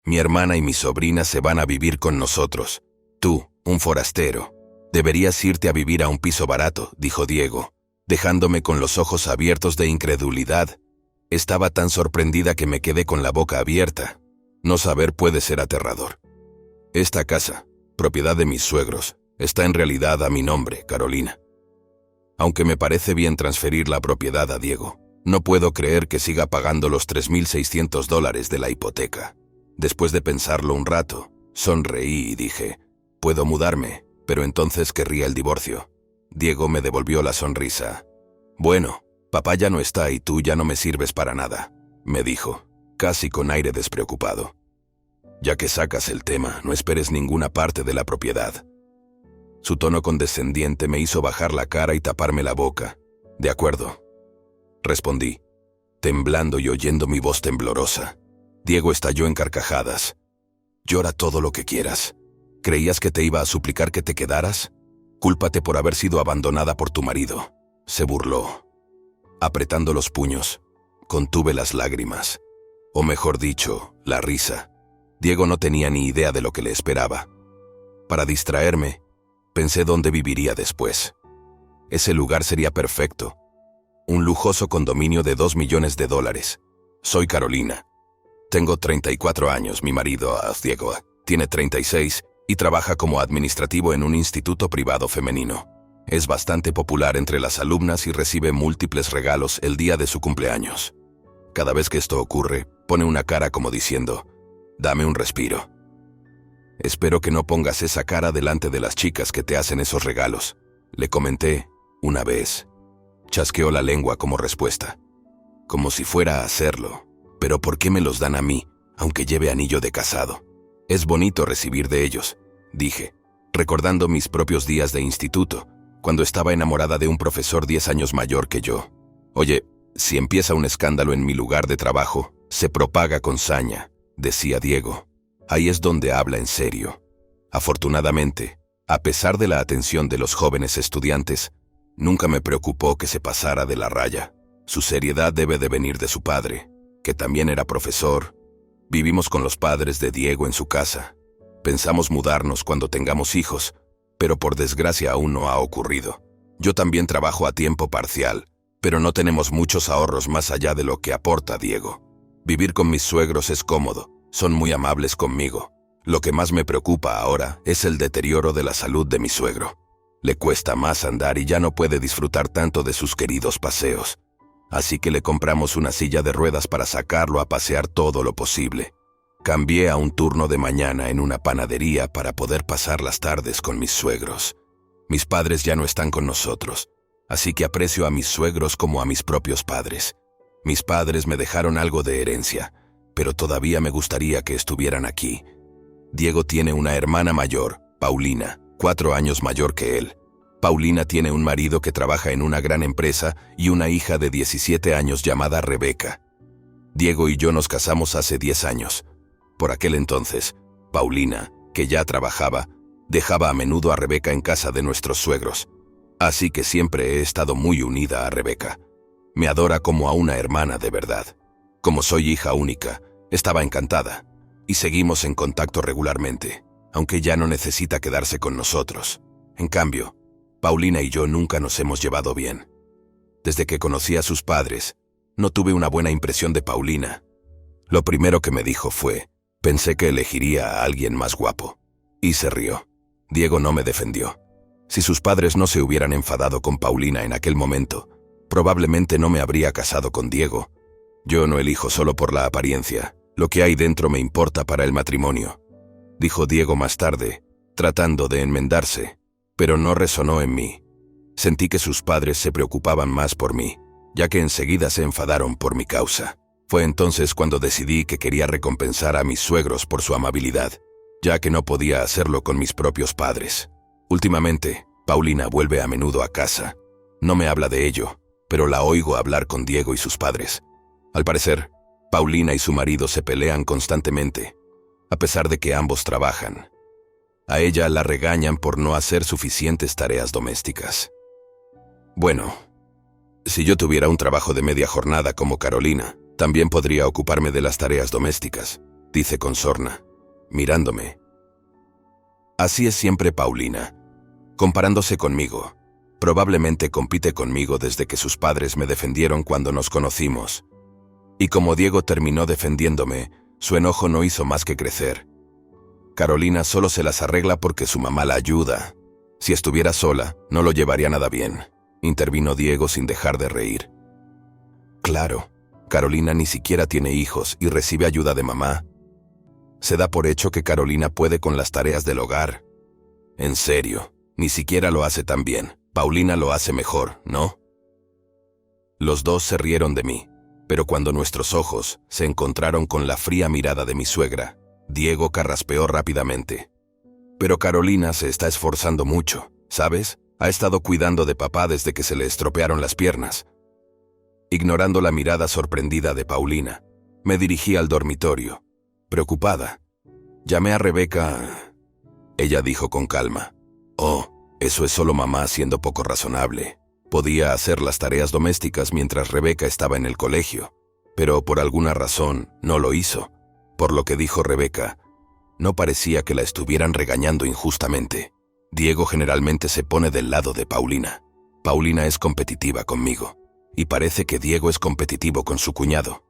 Mi hermana y mi sobrina se van a vivir con nosotros. Tú, un forastero, deberías irte a vivir a un piso barato, dijo Diego, dejándome con los ojos abiertos de incredulidad. Estaba tan sorprendida que me quedé con la boca abierta. No saber puede ser aterrador. Esta casa, propiedad de mis suegros, está en realidad a mi nombre, Carolina. Aunque me parece bien transferir la propiedad a Diego, no puedo creer que siga pagando los $3,600 de la hipoteca. Después de pensarlo un rato, sonreí y dije, puedo mudarme, pero entonces querría el divorcio. Diego me devolvió la sonrisa. Bueno, papá ya no está y tú ya no me sirves para nada, me dijo, casi con aire despreocupado. Ya que sacas el tema, no esperes ninguna parte de la propiedad. Su tono condescendiente me hizo bajar la cara y taparme la boca. De acuerdo, respondí, temblando y oyendo mi voz temblorosa. Diego estalló en carcajadas. Llora todo lo que quieras. ¿Creías que te iba a suplicar que te quedaras? Cúlpate por haber sido abandonada por tu marido. Se burló. Apretando los puños, contuve las lágrimas. O mejor dicho, la risa. Diego no tenía ni idea de lo que le esperaba. Para distraerme, pensé dónde viviría después. Ese lugar sería perfecto. Un lujoso condominio de $2 millones. Soy Carolina. Tengo 34 años, mi marido, Diego, tiene 36 y trabaja como administrativo en un instituto privado femenino. Es bastante popular entre las alumnas y recibe múltiples regalos el día de su cumpleaños. Cada vez que esto ocurre, pone una cara como diciendo, dame un respiro. Espero que no pongas esa cara delante de las chicas que te hacen esos regalos, le comenté una vez. Chasqueó la lengua como respuesta. Como si fuera a hacerlo. Pero ¿por qué me los dan a mí, aunque lleve anillo de casado? Es bonito recibir de ellos, dije, recordando mis propios días de instituto, cuando estaba enamorada de un profesor 10 años mayor que yo. Oye, si empieza un escándalo en mi lugar de trabajo, se propaga con saña, decía Diego. Ahí es donde habla en serio. Afortunadamente, a pesar de la atención de los jóvenes estudiantes, nunca me preocupó que se pasara de la raya. Su seriedad debe de venir de su padre, que también era profesor. Vivimos con los padres de Diego en su casa. Pensamos mudarnos cuando tengamos hijos, pero por desgracia aún no ha ocurrido. Yo también trabajo a tiempo parcial, pero no tenemos muchos ahorros más allá de lo que aporta Diego. Vivir con mis suegros es cómodo, son muy amables conmigo. Lo que más me preocupa ahora es el deterioro de la salud de mi suegro. Le cuesta más andar y ya no puede disfrutar tanto de sus queridos paseos. Así que le compramos una silla de ruedas para sacarlo a pasear todo lo posible. Cambié a un turno de mañana en una panadería para poder pasar las tardes con mis suegros. Mis padres ya no están con nosotros, así que aprecio a mis suegros como a mis propios padres. Mis padres me dejaron algo de herencia, pero todavía me gustaría que estuvieran aquí. Diego tiene una hermana mayor, Paulina, 4 años mayor que él. Paulina tiene un marido que trabaja en una gran empresa y una hija de 17 años llamada Rebeca. Diego y yo nos casamos hace 10 años. Por aquel entonces, Paulina, que ya trabajaba, dejaba a menudo a Rebeca en casa de nuestros suegros. Así que siempre he estado muy unida a Rebeca. Me adora como a una hermana de verdad. Como soy hija única, estaba encantada. Y seguimos en contacto regularmente, aunque ya no necesita quedarse con nosotros. En cambio, Paulina y yo nunca nos hemos llevado bien. Desde que conocí a sus padres, no tuve una buena impresión de Paulina. Lo primero que me dijo fue, pensé que elegiría a alguien más guapo. Y se rió. Diego no me defendió. Si sus padres no se hubieran enfadado con Paulina en aquel momento, probablemente no me habría casado con Diego. Yo no elijo solo por la apariencia. Lo que hay dentro me importa para el matrimonio, dijo Diego más tarde, tratando de enmendarse. Pero no resonó en mí. Sentí que sus padres se preocupaban más por mí, ya que enseguida se enfadaron por mi causa. Fue entonces cuando decidí que quería recompensar a mis suegros por su amabilidad, ya que no podía hacerlo con mis propios padres. Últimamente, Paulina vuelve a menudo a casa. No me habla de ello, pero la oigo hablar con Diego y sus padres. Al parecer, Paulina y su marido se pelean constantemente, a pesar de que ambos trabajan. A ella la regañan por no hacer suficientes tareas domésticas. Bueno, si yo tuviera un trabajo de media jornada como Carolina, también podría ocuparme de las tareas domésticas. dice con sorna, mirándome. Así es siempre Paulina, comparándose conmigo. Probablemente compite conmigo desde que sus padres me defendieron cuando nos conocimos. Y como Diego terminó defendiéndome, su enojo no hizo más que crecer. Carolina solo se las arregla porque su mamá la ayuda. Si estuviera sola, no lo llevaría nada bien, intervino Diego sin dejar de reír. Claro, Carolina ni siquiera tiene hijos y recibe ayuda de mamá. Se da por hecho que Carolina puede con las tareas del hogar. En serio, ni siquiera lo hace tan bien. Paulina lo hace mejor, ¿no? Los dos se rieron de mí, pero cuando nuestros ojos se encontraron con la fría mirada de mi suegra, Diego carraspeó rápidamente. Pero Carolina se está esforzando mucho, ¿sabes? Ha estado cuidando de papá desde que se le estropearon las piernas. Ignorando la mirada sorprendida de Paulina, me dirigí al dormitorio, preocupada. Llamé a Rebeca. Ella dijo con calma, «Oh, eso es solo mamá siendo poco razonable. Podía hacer las tareas domésticas mientras Rebeca estaba en el colegio, pero por alguna razón no lo hizo. Por lo que dijo Rebeca, no parecía que la estuvieran regañando injustamente. Diego generalmente se pone del lado de Paulina. Paulina es competitiva conmigo, y parece que Diego es competitivo con su cuñado,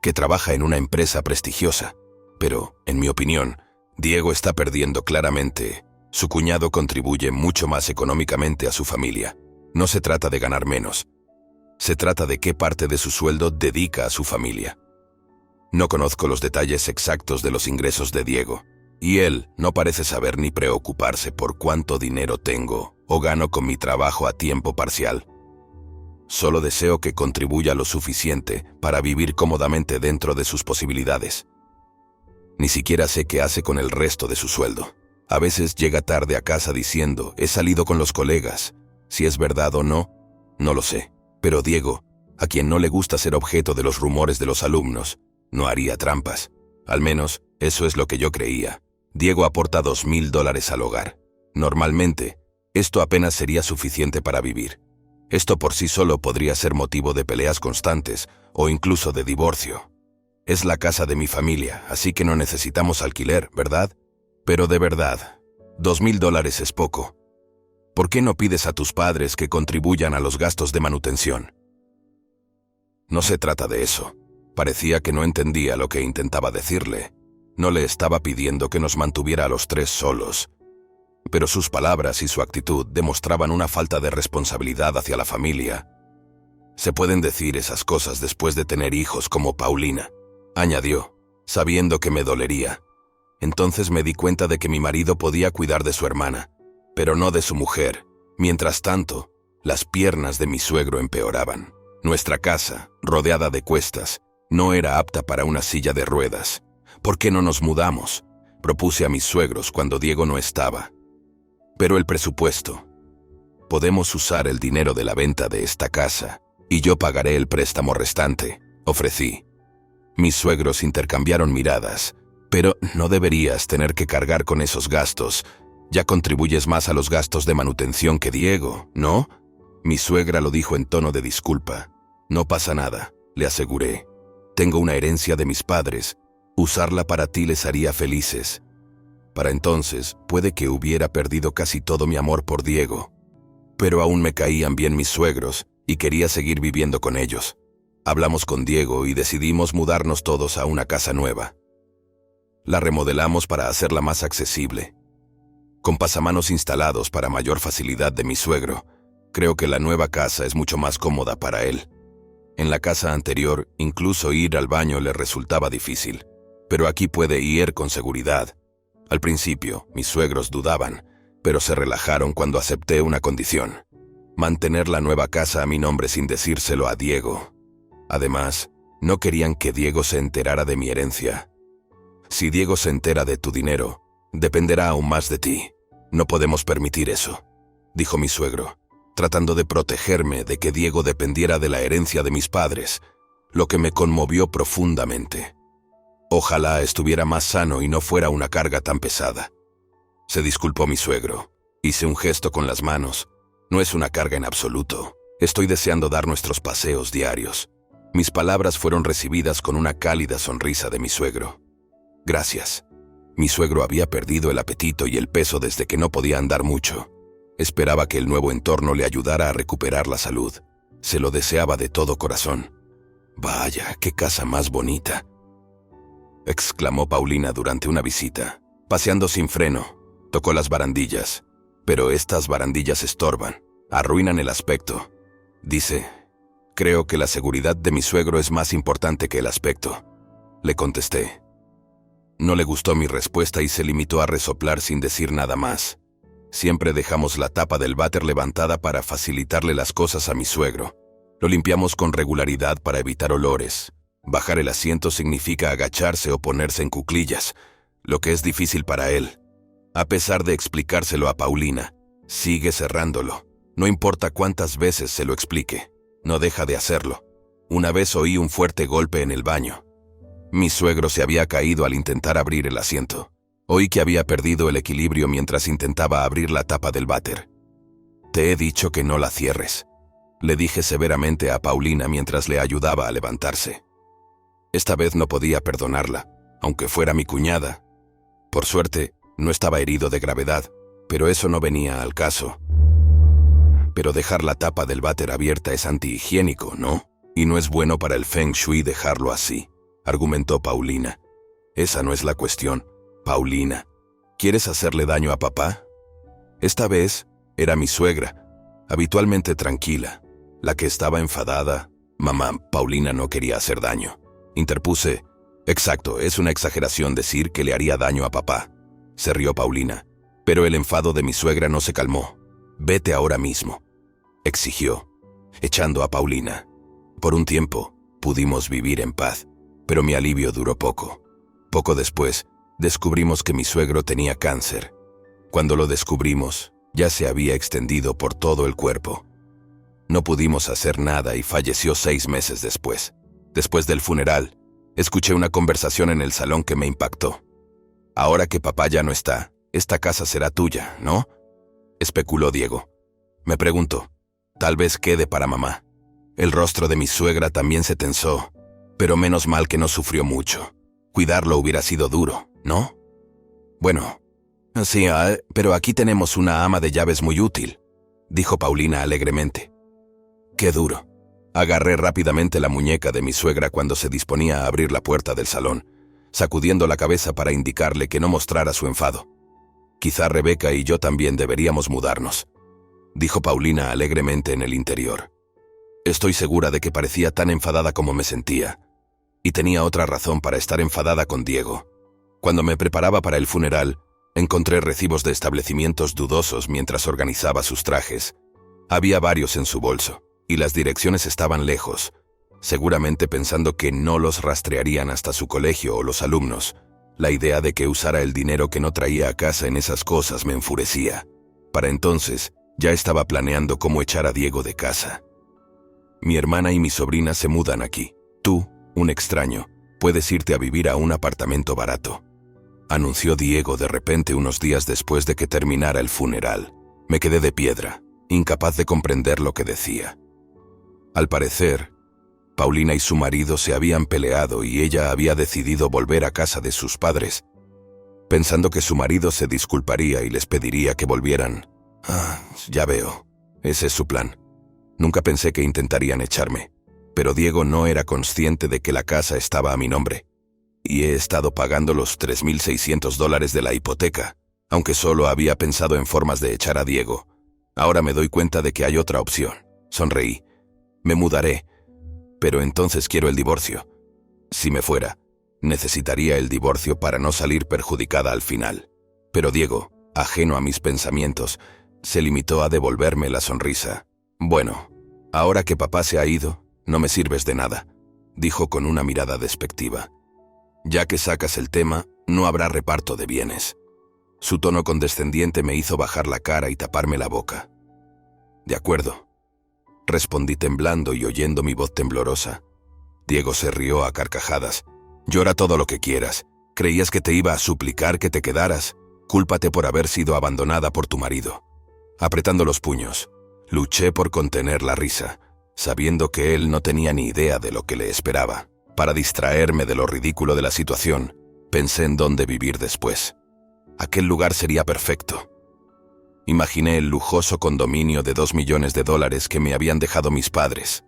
que trabaja en una empresa prestigiosa. Pero, en mi opinión, Diego está perdiendo claramente. Su cuñado contribuye mucho más económicamente a su familia. No se trata de ganar menos. Se trata de qué parte de su sueldo dedica a su familia. No conozco los detalles exactos de los ingresos de Diego, y él no parece saber ni preocuparse por cuánto dinero tengo o gano con mi trabajo a tiempo parcial. Solo deseo que contribuya lo suficiente para vivir cómodamente dentro de sus posibilidades. Ni siquiera sé qué hace con el resto de su sueldo. A veces llega tarde a casa diciendo, he salido con los colegas. Si es verdad o no, no lo sé. Pero Diego, a quien no le gusta ser objeto de los rumores de los alumnos, no haría trampas. Al menos, eso es lo que yo creía. Diego aporta $2,000 al hogar. Normalmente, esto apenas sería suficiente para vivir. Esto por sí solo podría ser motivo de peleas constantes o incluso de divorcio. Es la casa de mi familia, así que no necesitamos alquiler, ¿verdad? Pero de verdad, $2,000 es poco. ¿Por qué no pides a tus padres que contribuyan a los gastos de manutención? No se trata de eso. Parecía que no entendía lo que intentaba decirle. No le estaba pidiendo que nos mantuviera a los tres solos. Pero sus palabras y su actitud demostraban una falta de responsabilidad hacia la familia. Se pueden decir esas cosas después de tener hijos como Paulina, añadió, sabiendo que me dolería. Entonces me di cuenta de que mi marido podía cuidar de su hermana, pero no de su mujer. Mientras tanto, las piernas de mi suegro empeoraban. Nuestra casa, rodeada de cuestas, no era apta para una silla de ruedas. ¿Por qué no nos mudamos?, propuse a mis suegros cuando Diego no estaba. Pero el presupuesto. Podemos usar el dinero de la venta de esta casa, y yo pagaré el préstamo restante, ofrecí. Mis suegros intercambiaron miradas. Pero no deberías tener que cargar con esos gastos. Ya contribuyes más a los gastos de manutención que Diego, ¿no? Mi suegra lo dijo en tono de disculpa. No pasa nada, le aseguré. Tengo una herencia de mis padres. Usarla para ti les haría felices. Para entonces, puede que hubiera perdido casi todo mi amor por Diego. Pero aún me caían bien mis suegros y quería seguir viviendo con ellos. Hablamos con Diego y decidimos mudarnos todos a una casa nueva. La remodelamos para hacerla más accesible. Con pasamanos instalados para mayor facilidad de mi suegro, creo que la nueva casa es mucho más cómoda para él. En la casa anterior, incluso ir al baño le resultaba difícil, pero aquí puede ir con seguridad. Al principio, mis suegros dudaban, pero se relajaron cuando acepté una condición: mantener la nueva casa a mi nombre sin decírselo a Diego. Además, no querían que Diego se enterara de mi herencia. Si Diego se entera de tu dinero, dependerá aún más de ti. No podemos permitir eso, dijo mi suegro, tratando de protegerme de que Diego dependiera de la herencia de mis padres, lo que me conmovió profundamente. Ojalá estuviera más sano y no fuera una carga tan pesada. Se disculpó mi suegro. Hice un gesto con las manos. No es una carga en absoluto. Estoy deseando dar nuestros paseos diarios. Mis palabras fueron recibidas con una cálida sonrisa de mi suegro. Gracias. Mi suegro había perdido el apetito y el peso desde que no podía andar mucho. Esperaba que el nuevo entorno le ayudara a recuperar la salud. Se lo deseaba de todo corazón. «Vaya, qué casa más bonita», exclamó Paulina durante una visita. Paseando sin freno, tocó las barandillas. «Pero estas barandillas estorban, arruinan el aspecto». Dice: «Creo que la seguridad de mi suegro es más importante que el aspecto», le contesté. No le gustó mi respuesta y se limitó a resoplar sin decir nada más. Siempre dejamos la tapa del váter levantada para facilitarle las cosas a mi suegro. Lo limpiamos con regularidad para evitar olores. Bajar el asiento significa agacharse o ponerse en cuclillas, lo que es difícil para él. A pesar de explicárselo a Paulina, sigue cerrándolo. No importa cuántas veces se lo explique, no deja de hacerlo. Una vez oí un fuerte golpe en el baño. Mi suegro se había caído al intentar abrir el asiento. Oí que había perdido el equilibrio mientras intentaba abrir la tapa del váter. «Te he dicho que no la cierres», le dije severamente a Paulina mientras le ayudaba a levantarse. Esta vez no podía perdonarla, aunque fuera mi cuñada. Por suerte, no estaba herido de gravedad, pero eso no venía al caso. «Pero dejar la tapa del váter abierta es antihigiénico, ¿no? Y no es bueno para el Feng Shui dejarlo así», argumentó Paulina. «Esa no es la cuestión, Paulina. ¿Quieres hacerle daño a papá?» Esta vez era mi suegra, habitualmente tranquila, la que estaba enfadada. «Mamá, Paulina no quería hacer daño», interpuse. «Exacto, es una exageración decir que le haría daño a papá», se rió Paulina. Pero el enfado de mi suegra no se calmó. «Vete ahora mismo», exigió, echando a Paulina. Por un tiempo, pudimos vivir en paz, pero mi alivio duró poco. Poco después, descubrimos que mi suegro tenía cáncer. Cuando lo descubrimos, ya se había extendido por todo el cuerpo. No pudimos hacer nada y falleció 6 meses después. Después del funeral, escuché una conversación en el salón que me impactó. «Ahora que papá ya no está, esta casa será tuya, ¿no?», especuló Diego. Me preguntó: «Tal vez quede para mamá». El rostro de mi suegra también se tensó, pero menos mal que no sufrió mucho. Cuidarlo hubiera sido duro, ¿no? «Bueno, sí, pero aquí tenemos una ama de llaves muy útil», dijo Paulina alegremente. «Qué duro». Agarré rápidamente la muñeca de mi suegra cuando se disponía a abrir la puerta del salón, sacudiendo la cabeza para indicarle que no mostrara su enfado. «Quizá Rebeca y yo también deberíamos mudarnos», dijo Paulina alegremente en el interior. Estoy segura de que parecía tan enfadada como me sentía. Y tenía otra razón para estar enfadada con Diego. Cuando me preparaba para el funeral, encontré recibos de establecimientos dudosos mientras organizaba sus trajes. Había varios en su bolso, y las direcciones estaban lejos, seguramente pensando que no los rastrearían hasta su colegio o los alumnos. La idea de que usara el dinero que no traía a casa en esas cosas me enfurecía. Para entonces, ya estaba planeando cómo echar a Diego de casa. «Mi hermana y mi sobrina se mudan aquí. Tú, un extraño, puedes irte a vivir a un apartamento barato», anunció Diego de repente unos días después de que terminara el funeral. Me quedé de piedra, incapaz de comprender lo que decía. Al parecer, Paulina y su marido se habían peleado y ella había decidido volver a casa de sus padres, pensando que su marido se disculparía y les pediría que volvieran. Ya veo, ese es su plan. Nunca pensé que intentarían echarme, pero Diego no era consciente de que la casa estaba a mi nombre, y he estado pagando los $3,600 de la hipoteca, aunque solo había pensado en formas de echar a Diego. Ahora me doy cuenta de que hay otra opción. Sonreí. Me mudaré, pero entonces quiero el divorcio. Si me fuera, necesitaría el divorcio para no salir perjudicada al final. Pero Diego, ajeno a mis pensamientos, se limitó a devolverme la sonrisa. «Bueno, ahora que papá se ha ido, no me sirves de nada», dijo con una mirada despectiva. «Ya que sacas el tema, no habrá reparto de bienes». Su tono condescendiente me hizo bajar la cara y taparme la boca. «De acuerdo», respondí temblando y oyendo mi voz temblorosa. Diego se rió a carcajadas. «Llora todo lo que quieras. ¿Creías que te iba a suplicar que te quedaras? Cúlpate por haber sido abandonada por tu marido». Apretando los puños, luché por contener la risa, sabiendo que él no tenía ni idea de lo que le esperaba. Para distraerme de lo ridículo de la situación, Pensé en dónde vivir después. Aquel lugar sería perfecto. Imaginé el lujoso condominio de $2 millones que me habían dejado mis padres.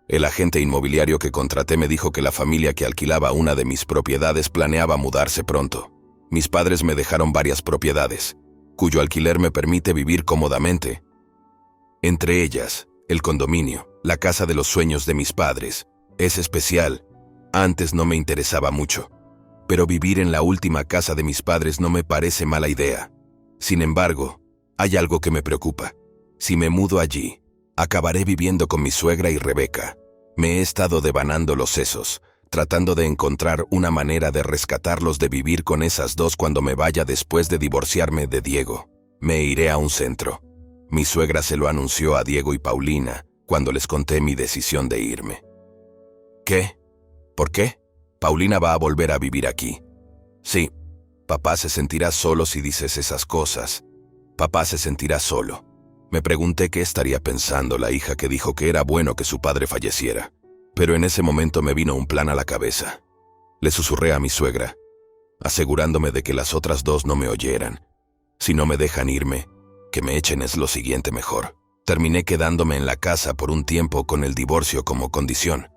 El agente inmobiliario que contraté me dijo que la familia que alquilaba una de mis propiedades planeaba mudarse pronto. Mis padres me dejaron varias propiedades, cuyo alquiler me permite vivir cómodamente. Entre ellas, el condominio, la casa de los sueños de mis padres. Es especial. Antes no me interesaba mucho, pero vivir en la última casa de mis padres no me parece mala idea. Sin embargo, hay algo que me preocupa. Si me mudo allí, acabaré viviendo con mi suegra y Rebeca. Me he estado devanando los sesos, tratando de encontrar una manera de rescatarlos de vivir con esas dos cuando me vaya después de divorciarme de Diego. Me iré a un centro. Mi suegra se lo anunció a Diego y Paulina cuando les conté mi decisión de irme. ¿Qué? ¿Por qué? Paulina va a volver a vivir aquí. Sí, papá se sentirá solo si dices esas cosas. Papá se sentirá solo. Me pregunté qué estaría pensando la hija que dijo que era bueno que su padre falleciera. Pero en ese momento me vino un plan a la cabeza. Le susurré a mi suegra, asegurándome de que las otras dos no me oyeran. Si no me dejan irme, que me echen es lo siguiente mejor. Terminé quedándome en la casa por un tiempo con el divorcio como condición,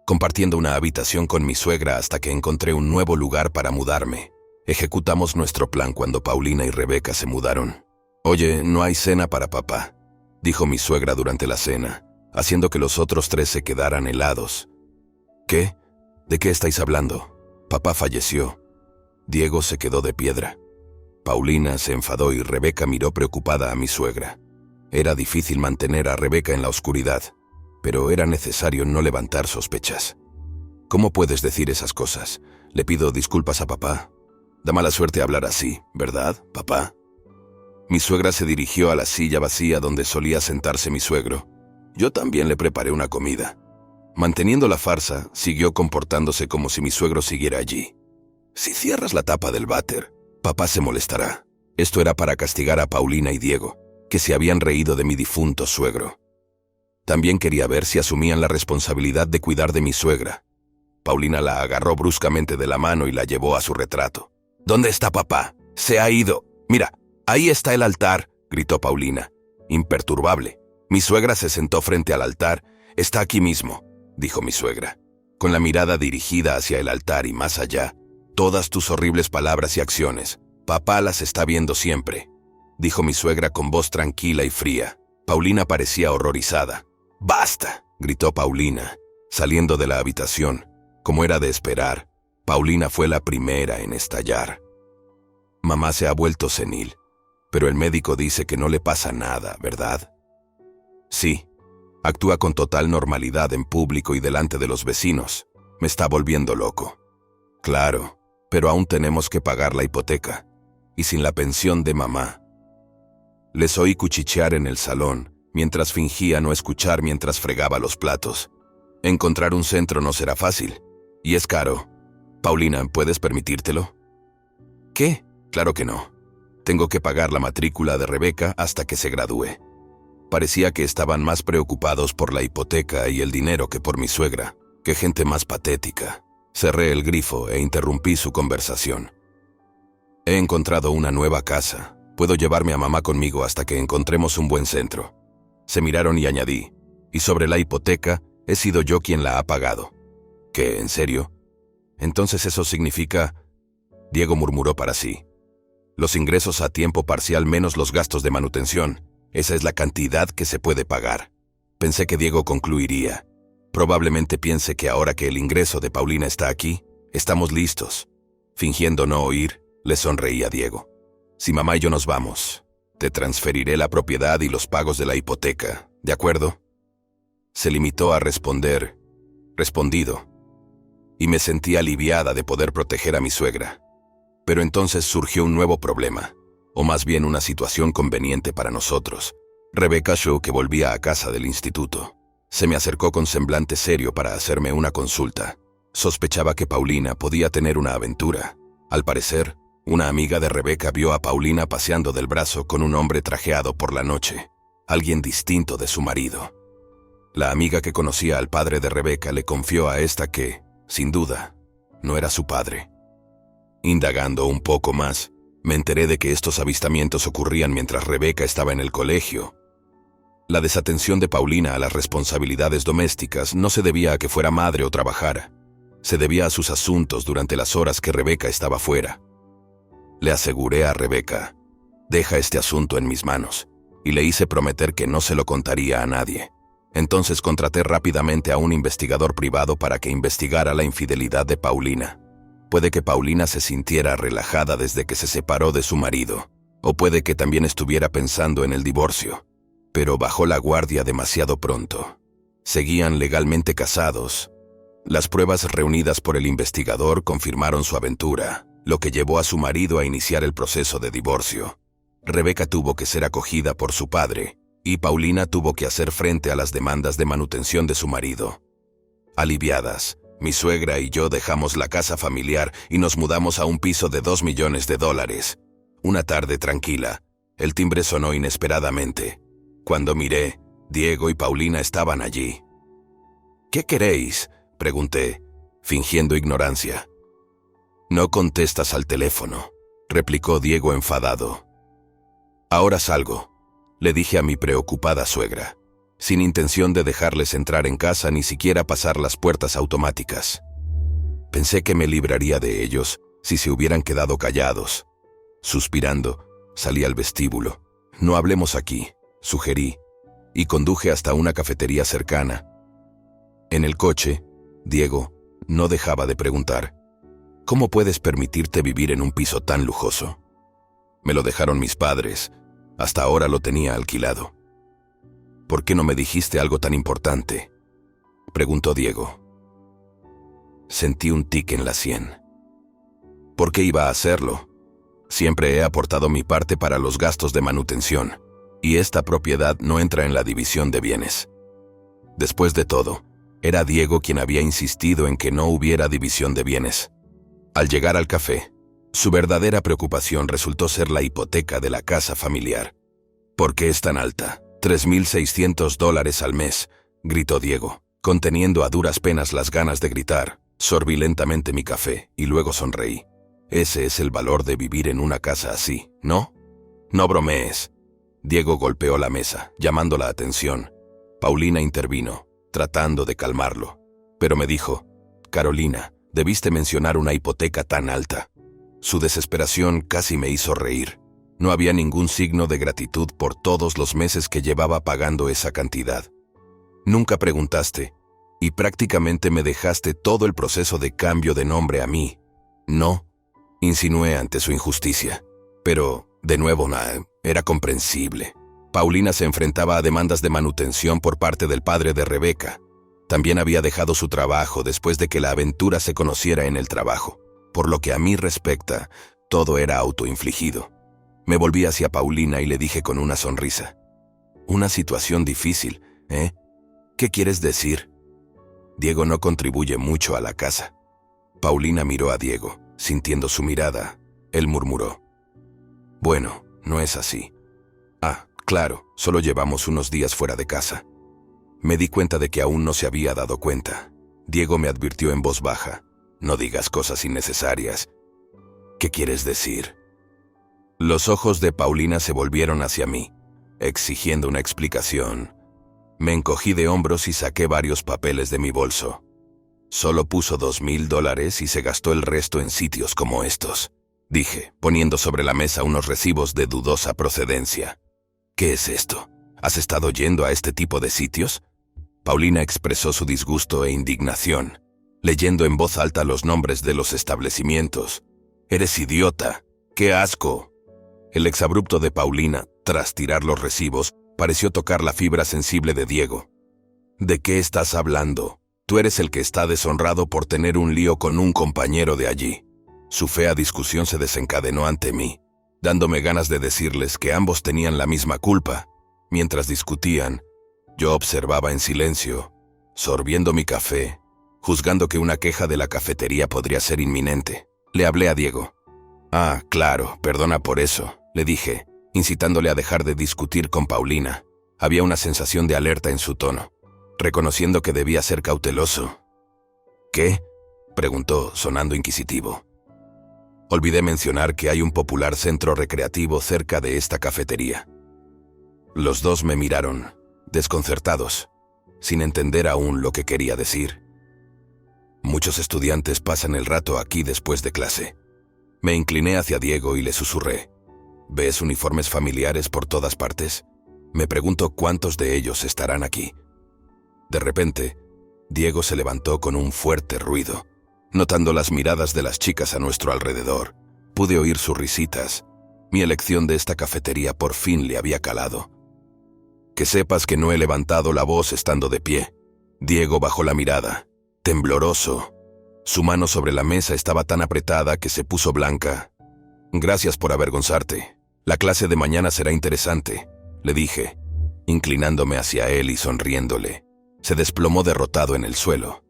compartiendo una habitación con mi suegra hasta que encontré un nuevo lugar para mudarme. Ejecutamos nuestro plan cuando Paulina y Rebeca se mudaron. «Oye, no hay cena para papá», dijo mi suegra durante la cena, haciendo que los otros tres se quedaran helados. «¿Qué? ¿De qué estáis hablando? Papá falleció». Diego se quedó de piedra. Paulina se enfadó y Rebeca miró preocupada a mi suegra. Era difícil mantener a Rebeca en la oscuridad, pero era necesario no levantar sospechas. «¿Cómo puedes decir esas cosas? Le pido disculpas a papá. Da mala suerte hablar así, ¿verdad, papá?» Mi suegra se dirigió a la silla vacía donde solía sentarse mi suegro. Yo también le preparé una comida. Manteniendo la farsa, siguió comportándose como si mi suegro siguiera allí. «Si cierras la tapa del váter, papá se molestará». Esto era para castigar a Paulina y Diego, que se habían reído de mi difunto suegro. También quería ver si asumían la responsabilidad de cuidar de mi suegra. Paulina la agarró bruscamente de la mano y la llevó a su retrato. «¿Dónde está papá? Se ha ido. Mira, ahí está el altar», gritó Paulina, imperturbable. Mi suegra se sentó frente al altar. «Está aquí mismo», dijo mi suegra, con la mirada dirigida hacia el altar y más allá. «Todas tus horribles palabras y acciones, papá las está viendo siempre», dijo mi suegra con voz tranquila y fría. Paulina parecía horrorizada. «¡Basta!», gritó Paulina, saliendo de la habitación. Como era de esperar, Paulina fue la primera en estallar. «Mamá se ha vuelto senil, pero el médico dice que no le pasa nada, ¿verdad?» «Sí, actúa con total normalidad en público y delante de los vecinos. Me está volviendo loco». «Claro, pero aún tenemos que pagar la hipoteca, y sin la pensión de mamá». Les oí cuchichear en el salón, mientras fingía no escuchar mientras fregaba los platos. «Encontrar un centro no será fácil, y es caro. Paulina, ¿puedes permitírtelo?» «¿Qué? Claro que no. Tengo que pagar la matrícula de Rebeca hasta que se gradúe». Parecía que estaban más preocupados por la hipoteca y el dinero que por mi suegra. ¡Qué gente más patética! Cerré el grifo e interrumpí su conversación. «He encontrado una nueva casa. Puedo llevarme a mamá conmigo hasta que encontremos un buen centro». Se miraron y añadí, «Y sobre la hipoteca, he sido yo quien la ha pagado». «¿Qué? ¿En serio? Entonces eso significa…» Diego murmuró para sí. «Los ingresos a tiempo parcial menos los gastos de manutención. Esa es la cantidad que se puede pagar». Pensé que Diego concluiría. «Probablemente piense que ahora que el ingreso de Paulina está aquí, estamos listos». Fingiendo no oír, le sonreí a Diego. «Si mamá y yo nos vamos, te transferiré la propiedad y los pagos de la hipoteca, ¿de acuerdo?» Se limitó a responder, «Respondido», y me sentí aliviada de poder proteger a mi suegra. Pero entonces surgió un nuevo problema, o más bien una situación conveniente para nosotros. Rebeca Shaw, que volvía a casa del instituto, se me acercó con semblante serio para hacerme una consulta. Sospechaba que Paulina podía tener una aventura. Al parecer, una amiga de Rebeca vio a Paulina paseando del brazo con un hombre trajeado por la noche, alguien distinto de su marido. La amiga que conocía al padre de Rebeca le confió a esta que, sin duda, no era su padre. Indagando un poco más, me enteré de que estos avistamientos ocurrían mientras Rebeca estaba en el colegio. La desatención de Paulina a las responsabilidades domésticas no se debía a que fuera madre o trabajara. Se debía a sus asuntos durante las horas que Rebeca estaba fuera. Le aseguré a Rebeca, deja este asunto en mis manos, y le hice prometer que no se lo contaría a nadie. Entonces contraté rápidamente a un investigador privado para que investigara la infidelidad de Paulina. Puede que Paulina se sintiera relajada desde que se separó de su marido, o puede que también estuviera pensando en el divorcio, pero bajó la guardia demasiado pronto. Seguían legalmente casados. Las pruebas reunidas por el investigador confirmaron su aventura, lo que llevó a su marido a iniciar el proceso de divorcio. Rebeca tuvo que ser acogida por su padre, y Paulina tuvo que hacer frente a las demandas de manutención de su marido. Aliviadas, mi suegra y yo dejamos la casa familiar y nos mudamos a un piso de $2 millones. Una tarde tranquila, el timbre sonó inesperadamente. Cuando miré, Diego y Paulina estaban allí. «¿Qué queréis?», pregunté, fingiendo ignorancia. «No contestas al teléfono», replicó Diego enfadado. «Ahora salgo», le dije a mi preocupada suegra, sin intención de dejarles entrar en casa ni siquiera pasar las puertas automáticas. Pensé que me libraría de ellos si se hubieran quedado callados. Suspirando, salí al vestíbulo. «No hablemos aquí», sugerí, y conduje hasta una cafetería cercana. En el coche, Diego no dejaba de preguntar, «¿Cómo puedes permitirte vivir en un piso tan lujoso?». «Me lo dejaron mis padres. Hasta ahora lo tenía alquilado». «¿Por qué no me dijiste algo tan importante?», preguntó Diego. Sentí un tic en la sien. ¿Por qué iba a hacerlo? Siempre he aportado mi parte para los gastos de manutención, y esta propiedad no entra en la división de bienes. Después de todo, era Diego quien había insistido en que no hubiera división de bienes. Al llegar al café, su verdadera preocupación resultó ser la hipoteca de la casa familiar. «¿Por qué es tan alta? $3,600 al mes», gritó Diego, conteniendo a duras penas las ganas de gritar. Sorbí lentamente mi café y luego sonreí. «Ese es el valor de vivir en una casa así, ¿no?». «No bromees». Diego golpeó la mesa, llamando la atención. Paulina intervino, tratando de calmarlo, pero me dijo, «Carolina, debiste mencionar una hipoteca tan alta». Su desesperación casi me hizo reír. No había ningún signo de gratitud por todos los meses que llevaba pagando esa cantidad. «Nunca preguntaste, y prácticamente me dejaste todo el proceso de cambio de nombre a mí». «No», insinué ante su injusticia. Pero, de nuevo, era comprensible. Paulina se enfrentaba a demandas de manutención por parte del padre de Rebeca. También había dejado su trabajo después de que la aventura se conociera en el trabajo. Por lo que a mí respecta, todo era autoinfligido. Me volví hacia Paulina y le dije con una sonrisa, «Una situación difícil, ¿eh? ¿Qué quieres decir?». «Diego no contribuye mucho a la casa». Paulina miró a Diego, sintiendo su mirada. Él murmuró, «Bueno, no es así». «Ah, claro, solo llevamos unos días fuera de casa». Me di cuenta de que aún no se había dado cuenta. Diego me advirtió en voz baja, «No digas cosas innecesarias». «¿Qué quieres decir?». Los ojos de Paulina se volvieron hacia mí, exigiendo una explicación. Me encogí de hombros y saqué varios papeles de mi bolso. «Solo puso $2,000 y se gastó el resto en sitios como estos», dije, poniendo sobre la mesa unos recibos de dudosa procedencia. «¿Qué es esto? ¿Has estado yendo a este tipo de sitios?». Paulina expresó su disgusto e indignación, leyendo en voz alta los nombres de los establecimientos. «Eres idiota. ¡Qué asco!». El exabrupto de Paulina, tras tirar los recibos, pareció tocar la fibra sensible de Diego. «¿De qué estás hablando? Tú eres el que está deshonrado por tener un lío con un compañero de allí». Su fea discusión se desencadenó ante mí, dándome ganas de decirles que ambos tenían la misma culpa. Mientras discutían, yo observaba en silencio, sorbiendo mi café, juzgando que una queja de la cafetería podría ser inminente. Le hablé a Diego. «Ah, claro, perdona por eso», le dije, incitándole a dejar de discutir con Paulina. Había una sensación de alerta en su tono, reconociendo que debía ser cauteloso. «¿Qué?», preguntó, sonando inquisitivo. Olvidé mencionar que hay un popular centro recreativo cerca de esta cafetería. Los dos me miraron, desconcertados, sin entender aún lo que quería decir. Muchos estudiantes pasan el rato aquí después de clase. Me incliné hacia Diego y le susurré. ¿Ves uniformes familiares por todas partes? Me pregunto cuántos de ellos estarán aquí. De repente, Diego se levantó con un fuerte ruido. Notando las miradas de las chicas a nuestro alrededor, pude oír sus risitas. Mi elección de esta cafetería por fin le había calado. Que sepas que no he levantado la voz estando de pie. Diego bajó la mirada, tembloroso. Su mano sobre la mesa estaba tan apretada que se puso blanca. Gracias por avergonzarte. La clase de mañana será interesante, le dije, inclinándome hacia él y sonriéndole. Se desplomó derrotado en el suelo.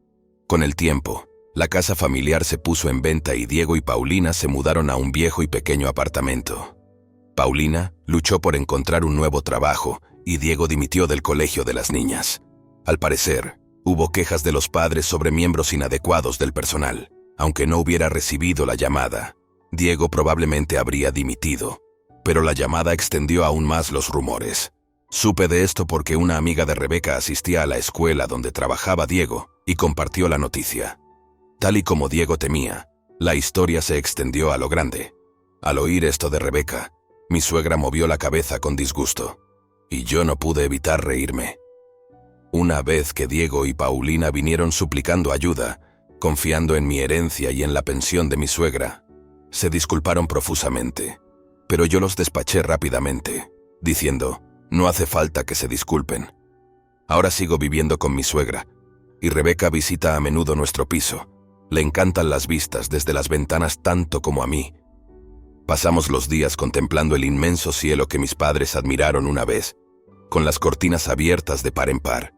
Con el tiempo, la casa familiar se puso en venta y Diego y Paulina se mudaron a un viejo y pequeño apartamento. Paulina luchó por encontrar un nuevo trabajo y Diego dimitió del colegio de las niñas. Al parecer, hubo quejas de los padres sobre miembros inadecuados del personal. Aunque no hubiera recibido la llamada, Diego probablemente habría dimitido. Pero la llamada extendió aún más los rumores. Supe de esto porque una amiga de Rebeca asistía a la escuela donde trabajaba Diego y compartió la noticia. Tal y como Diego temía, la historia se extendió a lo grande. Al oír esto de Rebeca, mi suegra movió la cabeza con disgusto, y yo no pude evitar reírme. Una vez que Diego y Paulina vinieron suplicando ayuda, confiando en mi herencia y en la pensión de mi suegra, se disculparon profusamente, pero yo los despaché rápidamente, diciendo, no hace falta que se disculpen. Ahora sigo viviendo con mi suegra, y Rebeca visita a menudo nuestro piso. Le encantan las vistas desde las ventanas tanto como a mí. Pasamos los días contemplando el inmenso cielo que mis padres admiraron una vez, con las cortinas abiertas de par en par.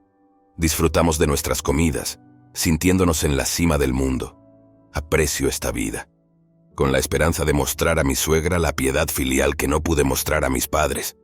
Disfrutamos de nuestras comidas, sintiéndonos en la cima del mundo. Aprecio esta vida, con la esperanza de mostrar a mi suegra la piedad filial que no pude mostrar a mis padres.